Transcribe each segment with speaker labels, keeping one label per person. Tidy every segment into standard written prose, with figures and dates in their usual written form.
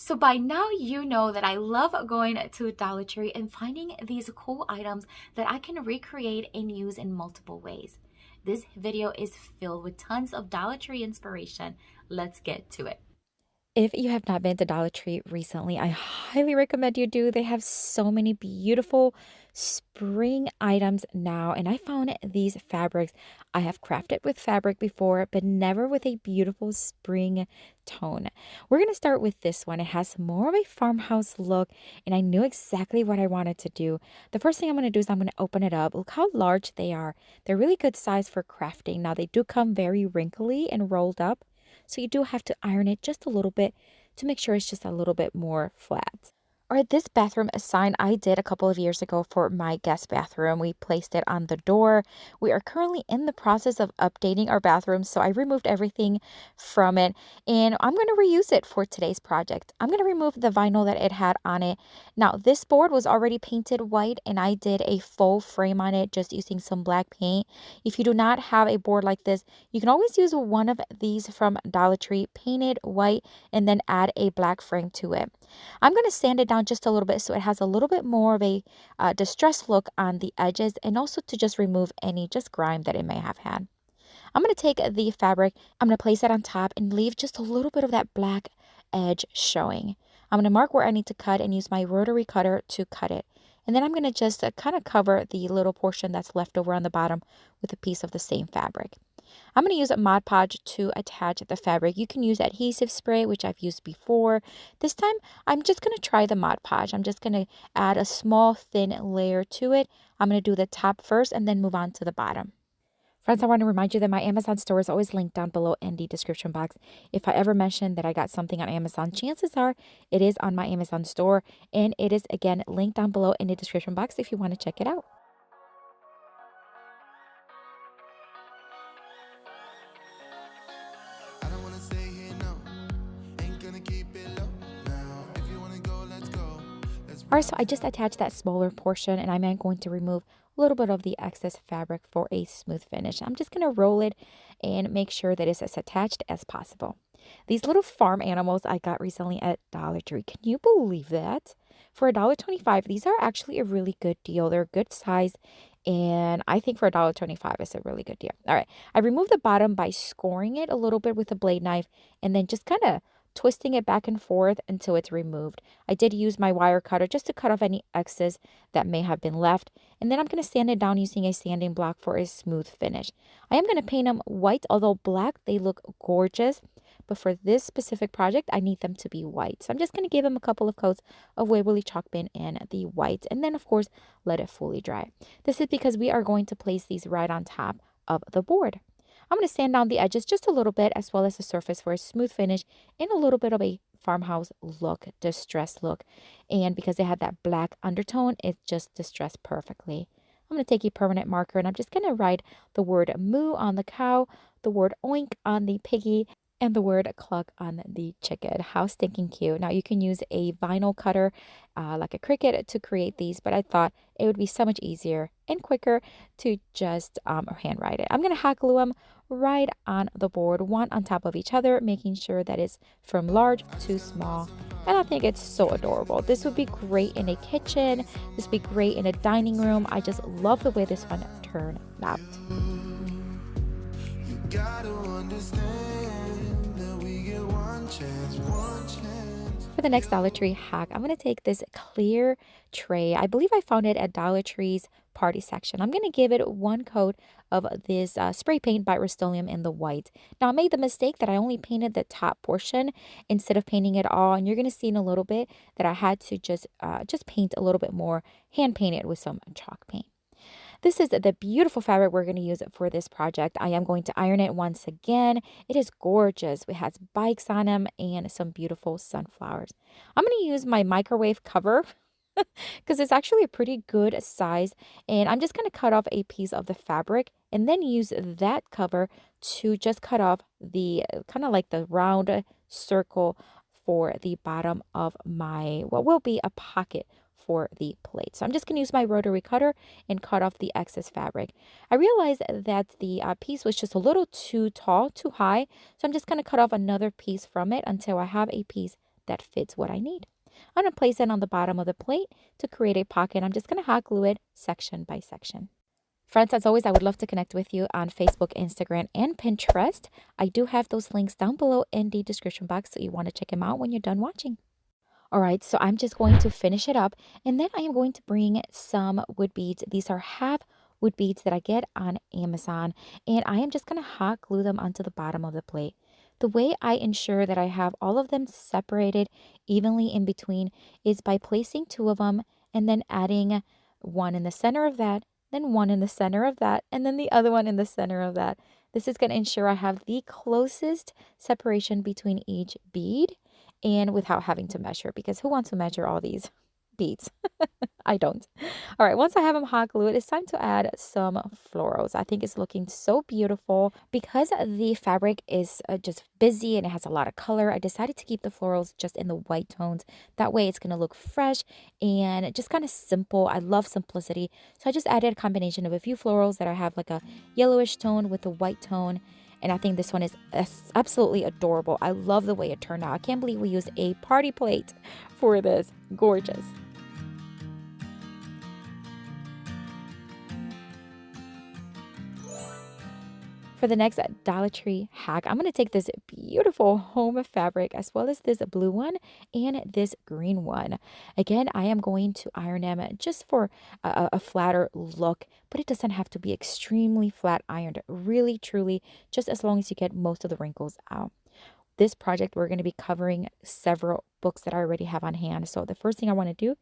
Speaker 1: So by now you know that I love going to Dollar Tree and finding these cool items that I can recreate and use in multiple ways. This video is filled with tons of Dollar Tree inspiration. Let's get to it. If you have not been to Dollar Tree recently, I highly recommend you do. They have so many beautiful spring items now, and I found these fabrics. I have crafted with fabric before, but never with a beautiful spring tone. We're going to start with this one. It has more of a farmhouse look, and I knew exactly what I wanted to do. The first thing I'm going to do is I'm going to open it up. Look how large they are. They're really good size for crafting. Now, they do come very wrinkly and rolled up. So you do have to iron it just a little bit to make sure it's just a little bit more flat. All right, this bathroom sign I did a couple of years ago for my guest bathroom. We placed it on the door. We are currently in the process of updating our bathroom, so I removed everything from it, and I'm going to reuse it for today's project. I'm going to remove the vinyl that it had on it. Now, this board was already painted white, and I did a full frame on it just using some black paint. If you do not have a board like this, you can always use one of these from Dollar Tree, paint it white, and then add a black frame to it. I'm going to sand it down just a little bit so it has a little bit more of a distressed look on the edges, and also to just remove any just grime that it may have had. I'm going to take the fabric, I'm going to place it on top and leave just a little bit of that black edge showing. I'm going to mark where I need to cut and use my rotary cutter to cut it. And then I'm going to just kind of cover the little portion that's left over on the bottom with a piece of the same fabric. I'm going to use a Mod Podge to attach the fabric. You can use adhesive spray, which I've used before. This time, I'm just going to try the Mod Podge. I'm just going to add a small thin layer to it. I'm going to do the top first and then move on to the bottom. Friends, I want to remind you that my Amazon store is always linked down below in the description box. If I ever mention that I got something on Amazon, chances are it is on my Amazon store, and it is, again, linked down below in the description box if you want to check it out. Alright, so I just attached that smaller portion, and I'm going to remove a little bit of the excess fabric for a smooth finish. I'm just going to roll it and make sure that it's as attached as possible. These little farm animals I got recently at Dollar Tree. Can you believe that? For $1.25, these are actually a really good deal. They're a good size, and I think for $1.25, it's a really good deal. All right, I removed the bottom by scoring it a little bit with a blade knife, and then just kind of twisting it back and forth until it's removed. I did use my wire cutter just to cut off any excess that may have been left, and then I'm going to sand it down using a sanding block for a smooth finish. I am going to paint them white, although black, they look gorgeous, but for this specific project, I need them to be white. So I'm just going to give them a couple of coats of Waverly chalk paint in the white, and then of course, let it fully dry. This is because we are going to place these right on top of the board. I'm going to sand down the edges just a little bit, as well as the surface, for a smooth finish and a little bit of a farmhouse look, distressed look. And because they had that black undertone, it just distressed perfectly. I'm going to take a permanent marker, and I'm just going to write the word moo on the cow, the word oink on the piggy, and the word cluck on the chicken. How stinking cute. Now, you can use a vinyl cutter like a Cricut to create these, but I thought it would be so much easier and quicker to just handwrite it. I'm going to hot glue them right on the board, one on top of each other, making sure that it's from large to small. And I think it's so adorable. This would be great in a kitchen. This would be great in a dining room. I just love the way this one turned out. You gotta understand that we get one chance, one chance. For the next Dollar Tree hack, I'm going to take this clear tray. I believe I found it at Dollar Tree's party section. I'm going to give it one coat of this spray paint by Rust-Oleum in the white. Now, I made the mistake that I only painted the top portion instead of painting it all, and you're going to see in a little bit that I had to just paint a little bit more, hand paint it with some chalk paint. This is the beautiful fabric we're going to use for this project. I am going to iron it once again. It is gorgeous. It has bikes on them and some beautiful sunflowers. I'm going to use my microwave cover because it's actually a pretty good size. And I'm just going to cut off a piece of the fabric and then use that cover to just cut off the kind of like the round circle for the bottom of my, what will be a pocket for the plate. So I'm just going to use my rotary cutter and cut off the excess fabric. I realized that the piece was just a little too tall, too high. So I'm just going to cut off another piece from it until I have a piece that fits what I need. I'm going to place it on the bottom of the plate to create a pocket. I'm just going to hot glue it section by section. Friends, as always, I would love to connect with you on Facebook, Instagram, and Pinterest. I do have those links down below in the description box, so you want to check them out when you're done watching. All right, so I'm just going to finish it up, and then I am going to bring some wood beads. These are half wood beads that I get on Amazon, and I am just going to hot glue them onto the bottom of the plate. The way I ensure that I have all of them separated evenly in between is by placing two of them and then adding one in the center of that, then one in the center of that, and then the other one in the center of that. This is going to ensure I have the closest separation between each bead and without having to measure, because who wants to measure all these beads? I don't. All right, once I have them hot glued, it's time to add some florals. I think it's looking so beautiful. Because the fabric is just busy and it has a lot of color, I decided to keep the florals just in the white tones. That way it's going to look fresh and just kind of simple. I love simplicity. So I just added a combination of a few florals that I have like a yellowish tone with a white tone. And I think this one is absolutely adorable. I love the way it turned out. I can't believe we used a party plate for this. Gorgeous. For the next Dollar Tree hack, I'm going to take this beautiful home fabric as well as this blue one and this green one. Again, I am going to iron them just for a flatter look, but it doesn't have to be extremely flat ironed. Really, truly, just as long as you get most of the wrinkles out. This project, we're going to be covering several books that I already have on hand. So the first thing I want to do,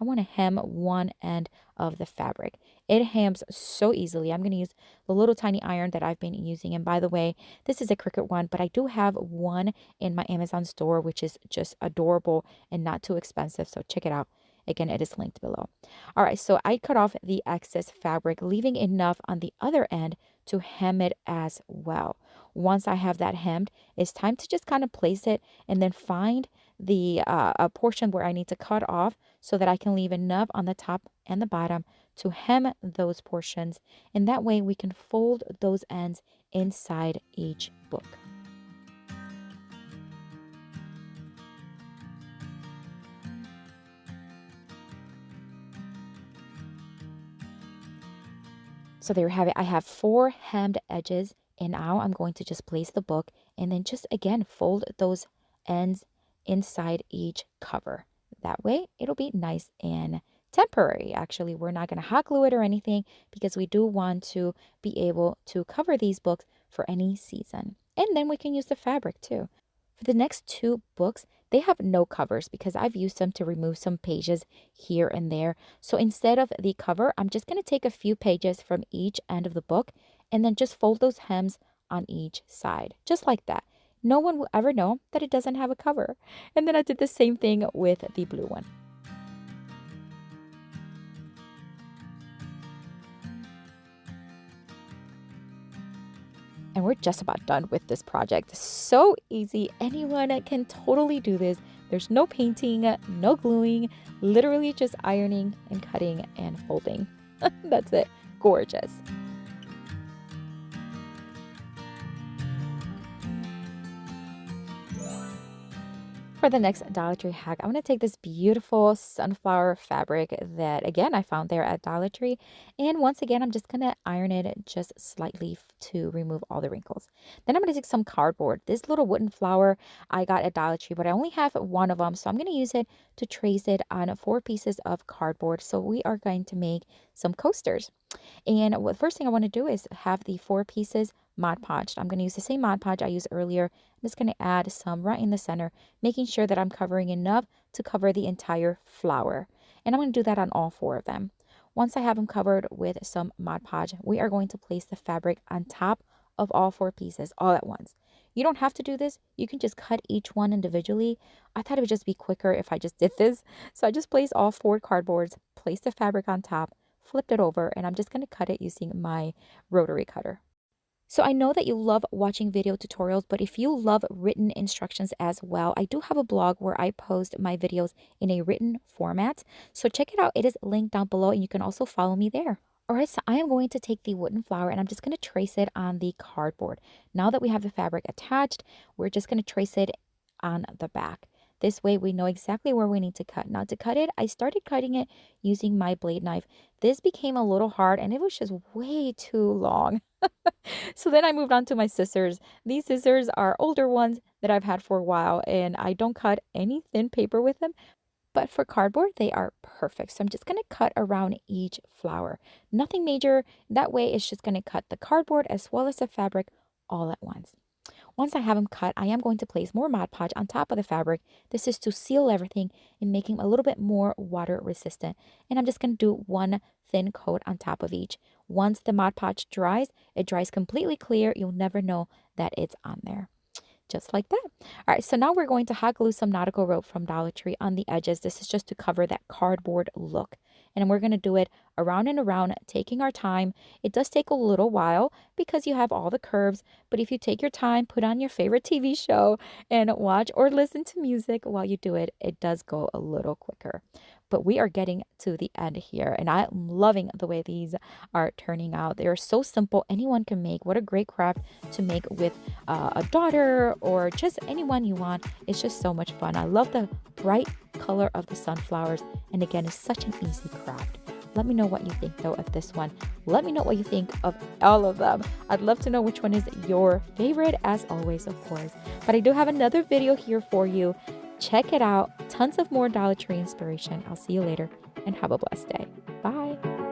Speaker 1: I want to hem one end of the fabric. It hems so easily. I'm going to use the little tiny iron that I've been using. And by the way, this is a Cricut one, but I do have one in my Amazon store, which is just adorable and not too expensive. So check it out. Again, it is linked below. All right, so I cut off the excess fabric, leaving enough on the other end to hem it as well. Once I have that hemmed, it's time to just kind of place it and then find the portion where I need to cut off so that I can leave enough on the top and the bottom to hem those portions. And that way we can fold those ends inside each book. So there you have it. I have 4 hemmed edges, and now I'm going to just place the book and then just again fold those ends inside each cover. That way it'll be nice and temporary. Actually, we're not going to hot glue it or anything because we do want to be able to cover these books for any season. And then we can use the fabric too. For the next 2 books, they have no covers because I've used them to remove some pages here and there. So instead of the cover, I'm just going to take a few pages from each end of the book and then just fold those hems on each side, just like that. No one will ever know that it doesn't have a cover. And then I did the same thing with the blue one. And we're just about done with this project. So easy. Anyone can totally do this. There's no painting, no gluing, literally just ironing and cutting and folding. That's it. Gorgeous. For the next Dollar Tree hack, I'm going to take this beautiful sunflower fabric that, again, I found there at Dollar Tree. And once again, I'm just going to iron it just slightly to remove all the wrinkles. Then I'm going to take some cardboard. This little wooden flower I got at Dollar Tree, but I only have one of them. So I'm going to use it to trace it on 4 pieces of cardboard. So we are going to make some coasters. And the first thing I want to do is have the 4 pieces Mod Podged. I'm going to use the same Mod Podge I used earlier. I'm just going to add some right in the center, making sure that I'm covering enough to cover the entire flower. And I'm going to do that on all 4 of them. Once I have them covered with some Mod Podge, we are going to place the fabric on top of all 4 pieces all at once. You don't have to do this. You can just cut each one individually. I thought it would just be quicker if I just did this. So I just placed all 4 cardboards, placed the fabric on top, flipped it over, and I'm just going to cut it using my rotary cutter. So I know that you love watching video tutorials, but if you love written instructions as well, I do have a blog where I post my videos in a written format. So check it out. It is linked down below, and you can also follow me there. All right, so I am going to take the wooden flower and I'm just going to trace it on the cardboard. Now that we have the fabric attached, we're just going to trace it on the back. This way we know exactly where we need to cut. Now to cut it, I started cutting it using my blade knife. This became a little hard and it was just way too long. So then I moved on to my scissors. These scissors are older ones that I've had for a while, and I don't cut any thin paper with them. But for cardboard, they are perfect. So I'm just going to cut around each flower. Nothing major. That way it's just going to cut the cardboard as well as the fabric all at once. Once I have them cut, I am going to place more Mod Podge on top of the fabric. This is to seal everything and make them a little bit more water resistant. And I'm just going to do one thin coat on top of each. Once the Mod Podge dries, it dries completely clear. You'll never know that it's on there. Just like that. All right, so now we're going to hot glue some nautical rope from Dollar Tree on the edges. This is just to cover that cardboard look. And we're going to do it around and around, taking our time. It does take a little while because you have all the curves, but if you take your time, put on your favorite TV show and watch or listen to music while you do it, it does go a little quicker. But we are getting to the end here, and I'm loving the way these are turning out. They're so simple. Anyone can make. What a great craft to make with a daughter or just anyone you want. It's just so much fun. I love the bright color of the sunflowers, and again, it's such an easy craft. Let me know what you think though of this one. Let me know what you think of all of them. I'd love to know which one is your favorite, as always, of course. But I do have another video here for you. Check it out. Tons of more Dollar Tree inspiration. I'll see you later and have a blessed day. Bye.